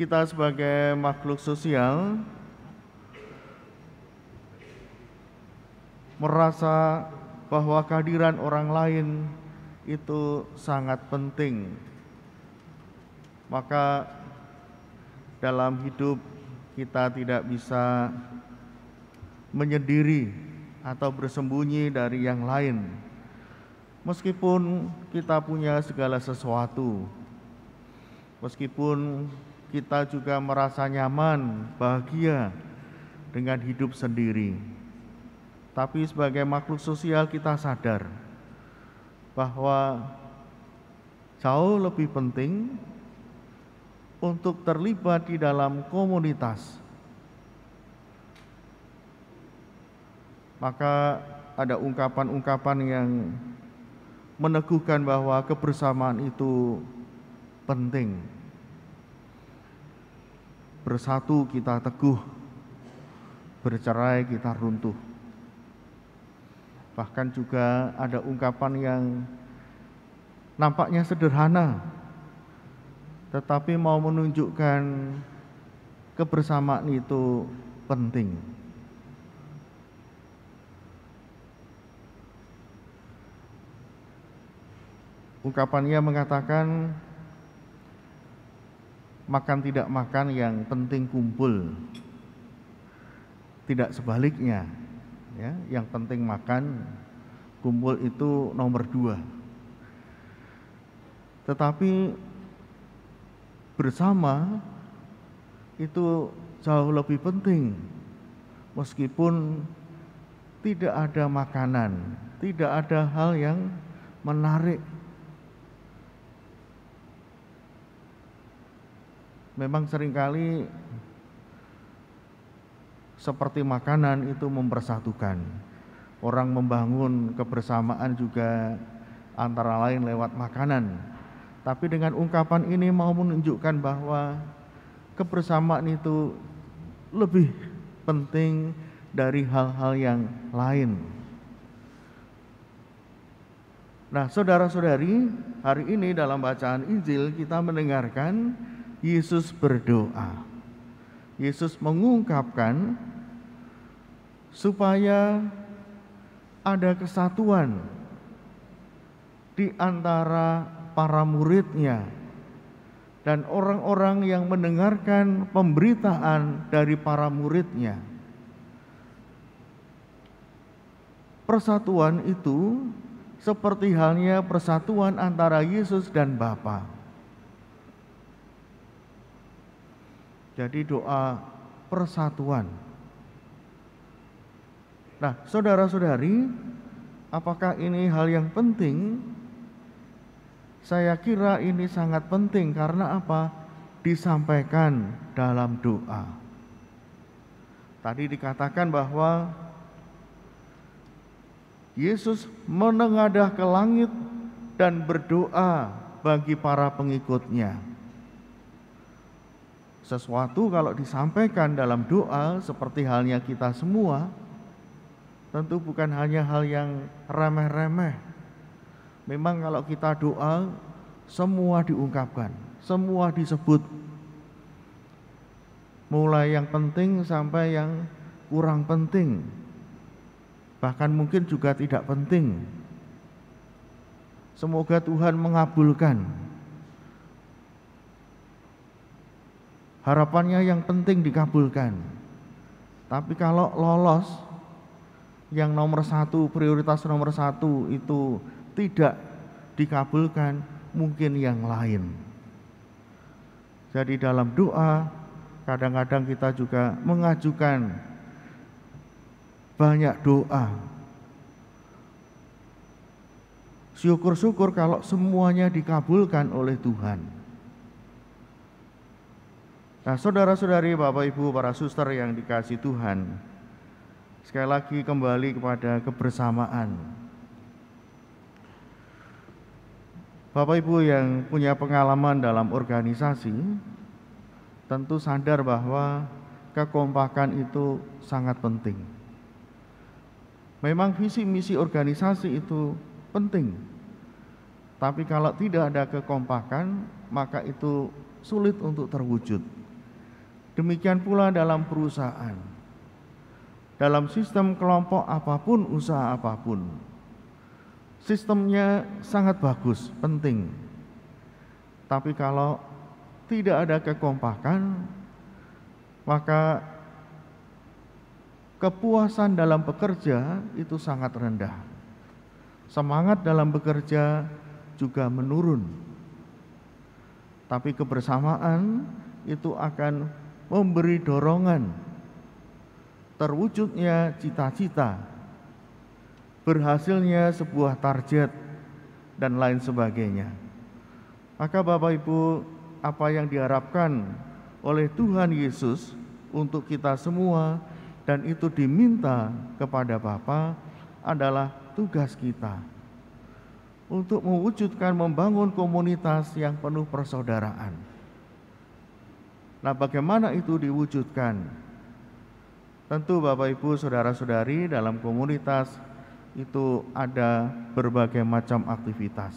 Kita sebagai makhluk sosial merasa bahwa kehadiran orang lain itu sangat penting. Maka dalam hidup kita tidak bisa menyendiri atau bersembunyi dari yang lain. Meskipun kita punya segala sesuatu, meskipun kita juga merasa nyaman, bahagia dengan hidup sendiri, tapi sebagai makhluk sosial kita sadar bahwa jauh lebih penting untuk terlibat di dalam komunitas. Maka ada ungkapan-ungkapan yang meneguhkan bahwa kebersamaan itu penting. Bersatu kita teguh, bercerai kita runtuh. Bahkan juga ada ungkapan yang nampaknya sederhana, tetapi mau menunjukkan kebersamaan itu penting. Ungkapannya mengatakan, makan tidak makan yang penting kumpul. Tidak sebaliknya, ya, yang penting makan, kumpul itu nomor 2. Tetapi bersama itu jauh lebih penting, meskipun tidak ada makanan, tidak ada hal yang menarik. Memang seringkali seperti makanan itu mempersatukan. Orang membangun kebersamaan juga antara lain lewat makanan. Tapi dengan ungkapan ini mau menunjukkan bahwa kebersamaan itu lebih penting dari hal-hal yang lain. Nah, saudara-saudari, hari ini dalam bacaan Injil kita mendengarkan Yesus berdoa. Yesus mengungkapkan supaya ada kesatuan di antara para muridnya dan orang-orang yang mendengarkan pemberitaan dari para muridnya. Persatuan itu seperti halnya persatuan antara Yesus dan Bapa. Jadi doa persatuan. Nah, saudara-saudari, apakah ini hal yang penting? Saya kira ini sangat penting karena apa? Disampaikan dalam doa. Tadi dikatakan bahwa Yesus menengadah ke langit dan berdoa bagi para pengikutnya. Sesuatu kalau disampaikan dalam doa seperti halnya kita semua, tentu bukan hanya hal yang remeh-remeh. Memang kalau kita doa, semua diungkapkan, semua disebut. Mulai yang penting sampai yang kurang penting. Bahkan mungkin juga tidak penting. Semoga Tuhan mengabulkan. Harapannya yang penting dikabulkan. Tapi kalau lolos, yang nomor 1, prioritas nomor 1 itu tidak dikabulkan, mungkin yang lain. Jadi dalam doa, kadang-kadang kita juga mengajukan banyak doa. Syukur-syukur kalau semuanya dikabulkan oleh Tuhan. Nah, saudara-saudari, Bapak Ibu, para suster yang dikasihi Tuhan, sekali lagi kembali kepada kebersamaan. Bapak Ibu yang punya pengalaman dalam organisasi tentu sadar bahwa kekompakan itu sangat penting. Memang visi misi organisasi itu penting, tapi kalau tidak ada kekompakan maka itu sulit untuk terwujud. Demikian pula dalam perusahaan, dalam sistem kelompok apapun, usaha apapun, sistemnya sangat bagus, penting. Tapi kalau tidak ada kekompakan, maka kepuasan dalam bekerja itu sangat rendah. Semangat dalam bekerja juga menurun. Tapi kebersamaan itu akan memberi dorongan terwujudnya cita-cita, berhasilnya sebuah target, dan lain sebagainya. Maka Bapak Ibu, apa yang diharapkan oleh Tuhan Yesus untuk kita semua, dan itu diminta kepada Bapa, adalah tugas kita untuk mewujudkan, membangun komunitas yang penuh persaudaraan. Nah, bagaimana itu diwujudkan? Tentu Bapak Ibu, saudara-saudari, dalam komunitas itu ada berbagai macam aktivitas.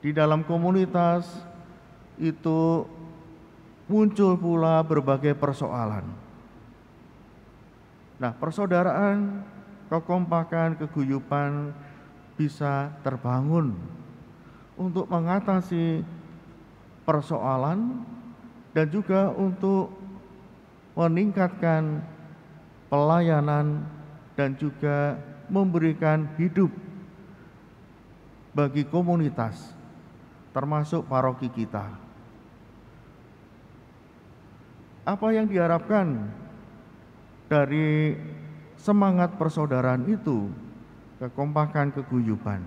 Di dalam komunitas itu muncul pula berbagai persoalan. Nah, persaudaraan, kekompakan, keguyupan bisa terbangun untuk mengatasi persoalan dan juga untuk meningkatkan pelayanan dan juga memberikan hidup bagi komunitas, termasuk paroki kita. Apa yang diharapkan dari semangat persaudaraan itu? Kekompakan, keguyupan,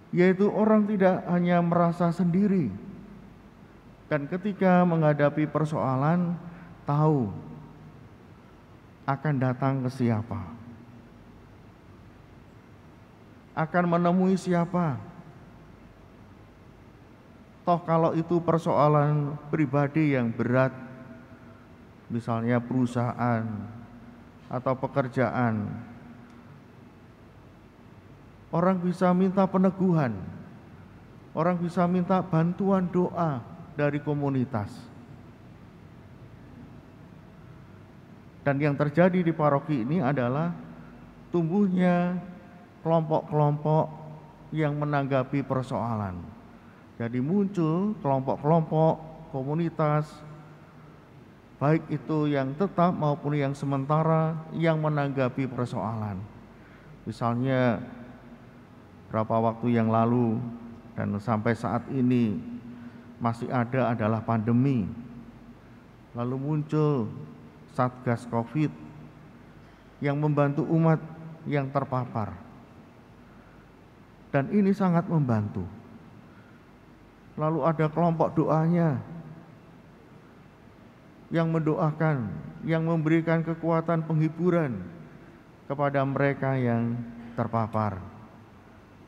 yaitu orang tidak hanya merasa sendiri, dan ketika menghadapi persoalan tahu akan datang ke siapa, akan menemui siapa. Toh kalau itu persoalan pribadi yang berat, misalnya perusahaan atau pekerjaan, orang bisa minta peneguhan, orang bisa minta bantuan doa dari komunitas. Dan yang terjadi di paroki ini adalah tumbuhnya kelompok-kelompok yang menanggapi persoalan. Jadi muncul kelompok-kelompok komunitas, baik itu yang tetap maupun yang sementara, yang menanggapi persoalan. Misalnya berapa waktu yang lalu dan sampai saat ini masih ada adalah pandemi. Lalu muncul Satgas Covid yang membantu umat yang terpapar. Dan ini sangat membantu. Lalu ada kelompok doanya yang mendoakan, yang memberikan kekuatan penghiburan kepada mereka yang terpapar.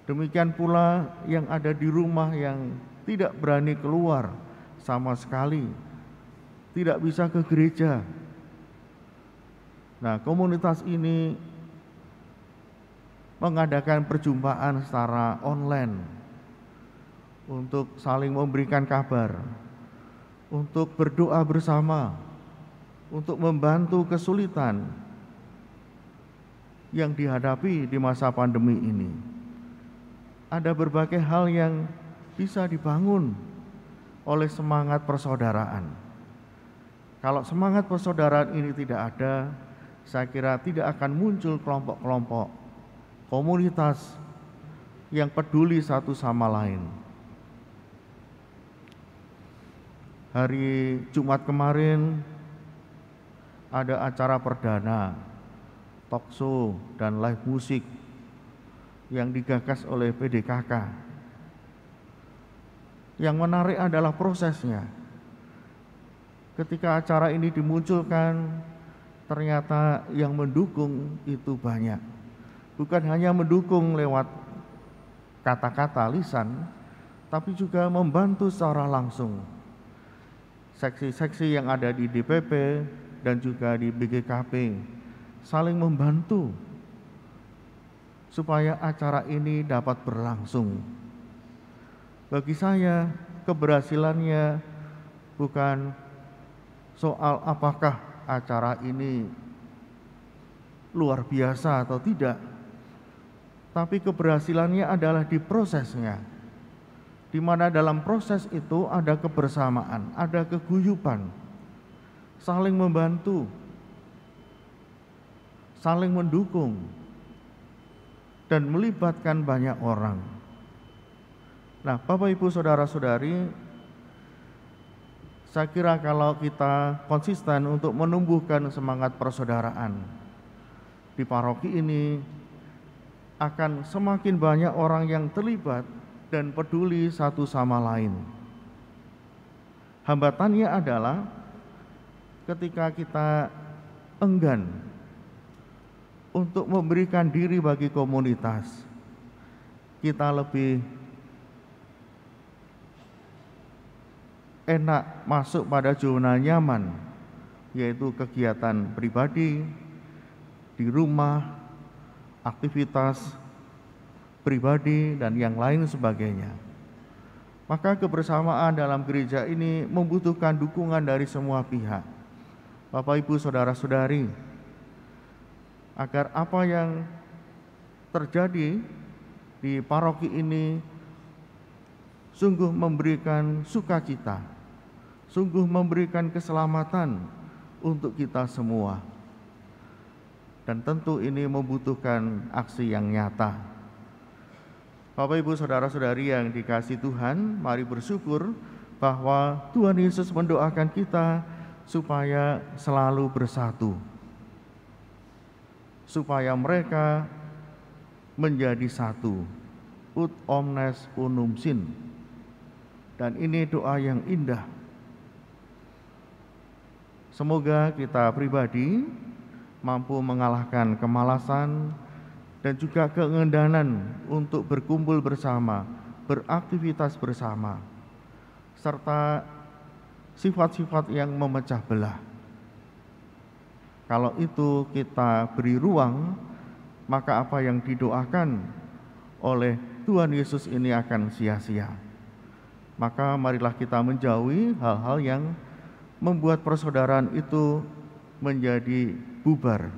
Demikian pula yang ada di rumah yang tidak berani keluar sama sekali, tidak bisa ke gereja. Nah, komunitas ini mengadakan perjumpaan secara online untuk saling memberikan kabar, untuk berdoa bersama, untuk membantu kesulitan yang dihadapi di masa pandemi ini. Ada berbagai hal yang bisa dibangun oleh semangat persaudaraan. Kalau semangat persaudaraan ini tidak ada, saya kira tidak akan muncul kelompok-kelompok komunitas yang peduli satu sama lain. Hari Jumat kemarin ada acara perdana, talk show dan live musik yang digagas oleh PDKK. Yang menarik adalah prosesnya. Ketika acara ini dimunculkan, ternyata yang mendukung itu banyak. Bukan hanya mendukung lewat kata-kata lisan, tapi juga membantu secara langsung. Seksi-seksi yang ada di DPP dan juga di BGKP saling membantu supaya acara ini dapat berlangsung. Bagi saya, keberhasilannya bukan soal apakah acara ini luar biasa atau tidak, tapi keberhasilannya adalah di prosesnya, di mana dalam proses itu ada kebersamaan, ada keguyuban, saling membantu, saling mendukung, dan melibatkan banyak orang. Nah, Bapak Ibu Saudara-saudari, saya kira kalau kita konsisten untuk menumbuhkan semangat persaudaraan di paroki ini, akan semakin banyak orang yang terlibat dan peduli satu sama lain. Hambatannya adalah ketika kita enggan untuk memberikan diri bagi komunitas, kita lebih enak masuk pada zona nyaman, yaitu kegiatan pribadi, di rumah, aktivitas pribadi, dan yang lain sebagainya. Maka kebersamaan dalam gereja ini membutuhkan dukungan dari semua pihak. Bapak Ibu Saudara-saudari, agar apa yang terjadi di paroki ini sungguh memberikan sukacita, sungguh memberikan keselamatan untuk kita semua. Dan tentu ini membutuhkan aksi yang nyata. Bapak Ibu Saudara-saudari yang dikasihi Tuhan, mari bersyukur bahwa Tuhan Yesus mendoakan kita supaya selalu bersatu, supaya mereka menjadi satu, ut omnes unum sin. Dan ini doa yang indah. Semoga kita pribadi mampu mengalahkan kemalasan dan juga keengganan untuk berkumpul bersama, beraktivitas bersama, serta sifat-sifat yang memecah belah. Kalau itu kita beri ruang, maka apa yang didoakan oleh Tuhan Yesus ini akan sia-sia. Maka marilah kita menjauhi hal-hal yang membuat persaudaraan itu menjadi bubar.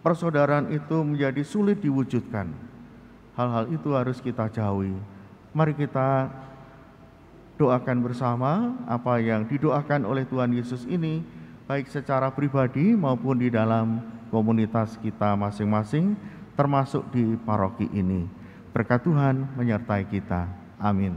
Persaudaraan itu menjadi sulit diwujudkan. Hal-hal itu harus kita jauhi. Mari kita doakan bersama apa yang didoakan oleh Tuhan Yesus ini, baik secara pribadi maupun di dalam komunitas kita masing-masing, termasuk di paroki ini. Berkat Tuhan menyertai kita. Amin.